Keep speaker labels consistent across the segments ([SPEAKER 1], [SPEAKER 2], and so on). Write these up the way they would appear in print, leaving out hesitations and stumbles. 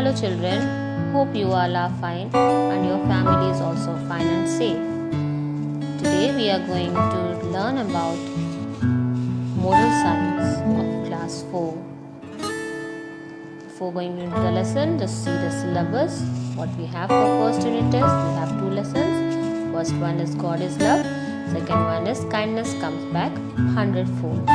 [SPEAKER 1] Hello children, hope you all are fine and your family is also fine and safe. Today we are going to learn about moral science of class 4. Before going into the lesson, just see the syllabus. What we have for first unit test, we have 2 lessons. First one is God is love. Second one is kindness comes back 100-fold.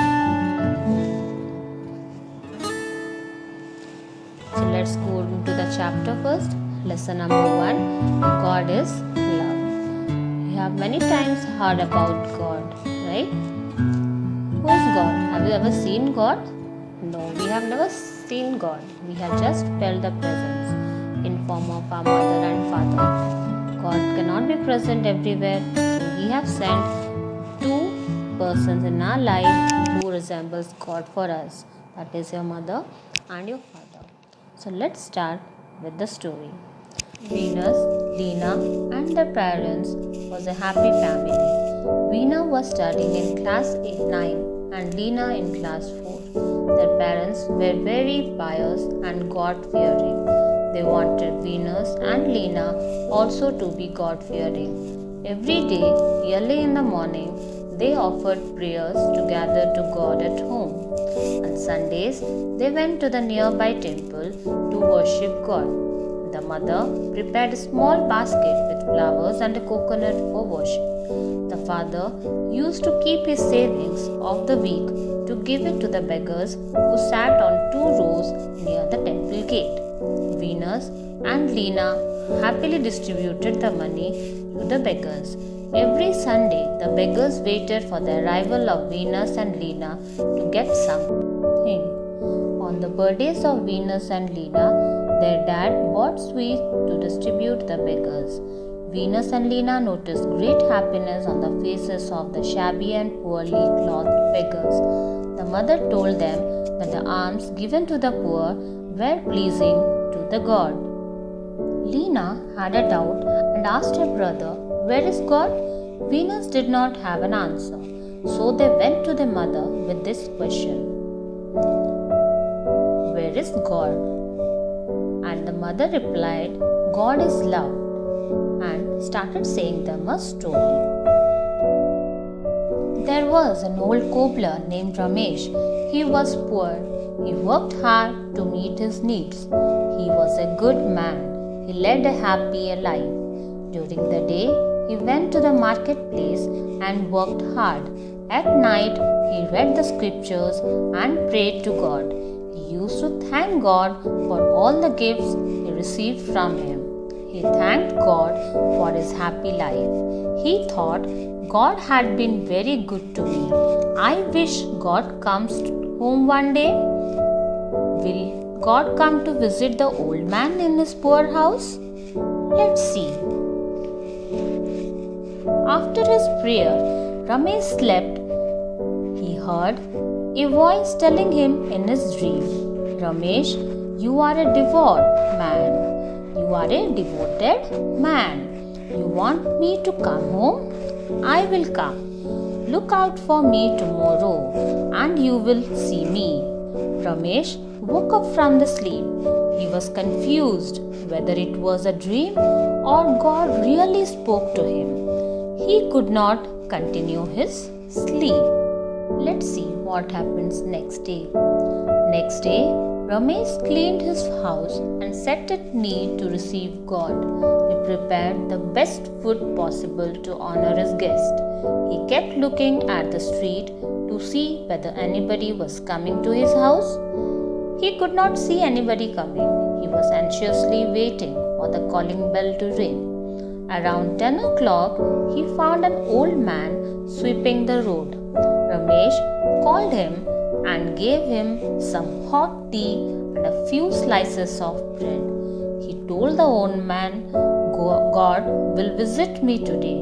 [SPEAKER 1] So let's go into the chapter first. Lesson number 1, God is love. You have many times heard about God, right? Who is God? Have you ever seen God? No, we have never seen God. We have just felt the presence in form of our mother and father. God cannot be present everywhere, so He has sent 2 persons in our life who resembles God for us. That is your mother and your father. So let's start with the story. Venus, Lena and their parents was a happy family. Veena was studying in class 9 and Lena in class 4. Their parents were very pious and God-fearing. They wanted Venus and Lena also to be God-fearing. Every day, early in the morning, they offered prayers together to God at home. On Sundays, they went to the nearby temple to worship God. The mother prepared a small basket with flowers and a coconut for worship. The father used to keep his savings of the week to give it to the beggars who sat on 2 rows near the temple gate. Venus and Lena happily distributed the money to the beggars. Every Sunday, the beggars waited for the arrival of Venus and Lena to get something. On the birthdays of Venus and Lena, their dad bought sweets to distribute the beggars. Venus and Lena noticed great happiness on the faces of the shabby and poorly clothed beggars. The mother told them that the alms given to the poor were pleasing to the God. Lena had a doubt and asked her brother, "Where is God?" Venus did not have an answer, so they went to their mother with this question, "Where is God?" And the mother replied, "God is love," and started saying them a story. There was an old cobbler named Ramesh. He was poor. He worked hard to meet his needs. He was a good man. He led a happy life. During the day, he went to the marketplace and worked hard. At night, he read the scriptures and prayed to God. He used to thank God for all the gifts he received from him. He thanked God for his happy life. He thought, God had been very good to me. I wish God comes home one day. Will God come to visit the old man in his poor house? Let's see. After his prayer, Ramesh slept. He heard a voice telling him in his dream, "Ramesh, you are a devout man. You are a devoted man. You want me to come home? I will come. Look out for me tomorrow and you will see me." Ramesh woke up from the sleep. He was confused whether it was a dream or God really spoke to him. He could not continue his sleep. Let's see what happens next day. Next day, Ramesh cleaned his house and set it neat to receive God. He prepared the best food possible to honor his guest. He kept looking at the street to see whether anybody was coming to his house. He could not see anybody coming. He was anxiously waiting for the calling bell to ring. Around 10 o'clock, he found an old man sweeping the road. Ramesh called him and gave him some hot tea and a few slices of bread. He told the old man, "God will visit me today.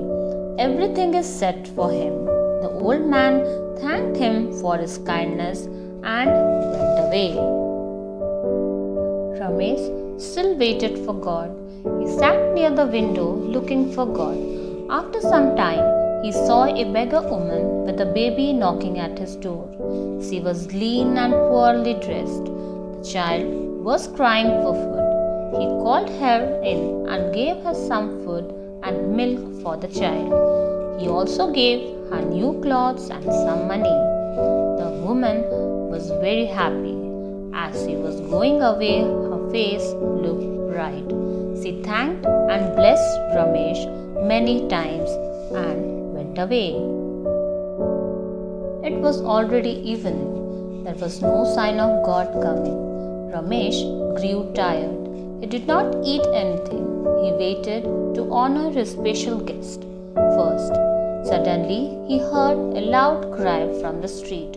[SPEAKER 1] Everything is set for him." The old man thanked him for his kindness and went away. Ramesh still waited for God. He sat near the window looking for God. After some time, he saw a beggar woman with a baby knocking at his door. She was lean and poorly dressed. The child was crying for food. He called her in and gave her some food and milk for the child. He also gave her new clothes and some money. The woman was very happy. As she was going away, her face looked bright. She thanked and blessed Ramesh many times and went away. It was already evening. There was no sign of God coming. Ramesh grew tired. He did not eat anything. He waited to honor his special guest first. Suddenly, he heard a loud cry from the street.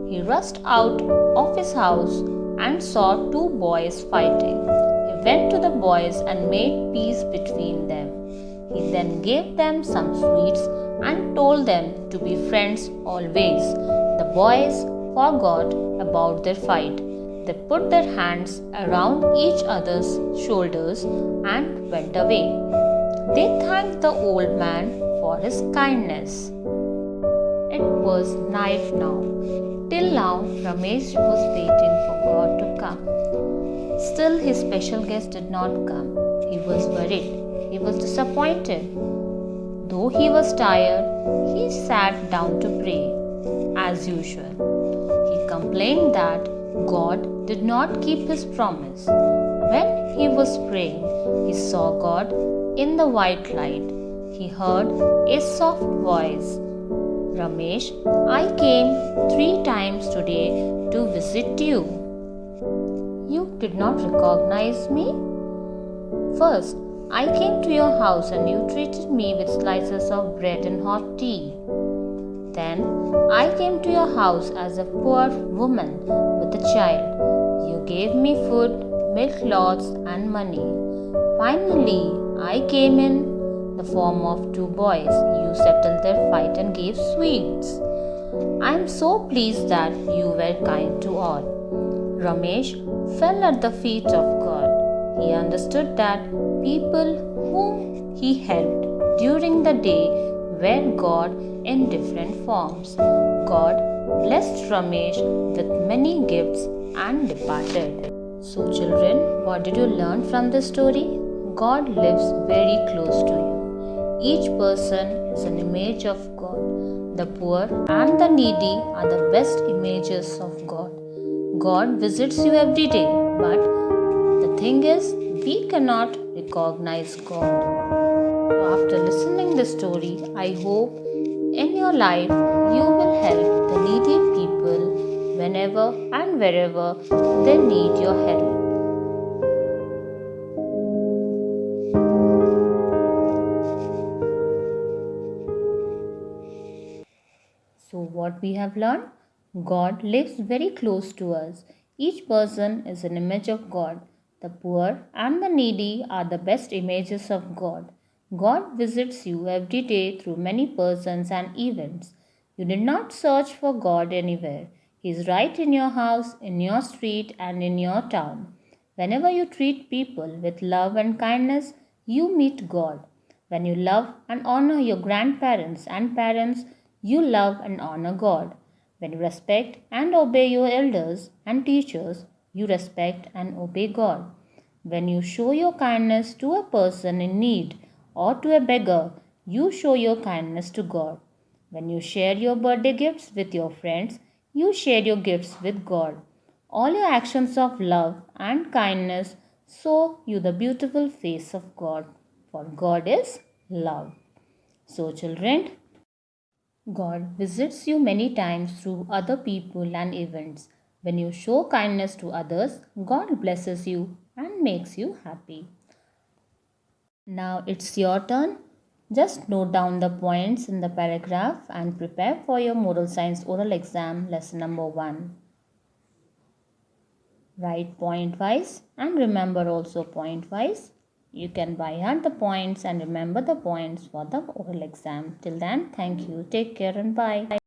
[SPEAKER 1] He rushed out of his house and saw two boys fighting. He went to the boys and made peace between them. He then gave them some sweets and told them to be friends always. The boys forgot about their fight. They put their hands around each other's shoulders and went away. They thanked the old man for his kindness. It was night now. Till now, Ramesh was waiting for God to come. Still, his special guest did not come. He was worried. He was disappointed. Though he was tired, he sat down to pray, as usual. He complained that God did not keep his promise. When he was praying, he saw God in the white light. He heard a soft voice. Ramesh, I came 3 times today to visit you. You did not recognize me? First, I came to your house and you treated me with slices of bread and hot tea. Then I came to your house as a poor woman with a child. You gave me food, milk, clothes, and money. Finally, I came in the form of 2 boys. You settled their fight and gave sweets. I am so pleased that you were kind to all. Ramesh fell at the feet of God. He understood that people whom he helped during the day were God in different forms. God blessed Ramesh with many gifts and departed. So, children, what did you learn from this story? God lives very close to you. Each person is an image of God. The poor and the needy are the best images of God. God visits you every day, but the thing is, we cannot recognize God. So after listening this story, I hope in your life you will help the needy people whenever and wherever they need your help. So what we have learned? God lives very close to us. Each person is an image of God. The poor and the needy are the best images of God. God visits you every day through many persons and events. You did not search for God anywhere. He is right in your house, in your street, and in your town. Whenever you treat people with love and kindness, you meet God. When you love and honor your grandparents and parents, you love and honor God. When you respect and obey your elders and teachers, you respect and obey God. When you show your kindness to a person in need or to a beggar, you show your kindness to God. When you share your birthday gifts with your friends, you share your gifts with God. All your actions of love and kindness show you the beautiful face of God, for God is love. So, children, God visits you many times through other people and events. When you show kindness to others, God blesses you and makes you happy. Now it's your turn. Just note down the points in the paragraph and prepare for your moral science oral exam lesson number 1. Write point wise and remember also point wise. You can by heart the points and remember the points for the oral exam. Till then, thank you. Take care and bye.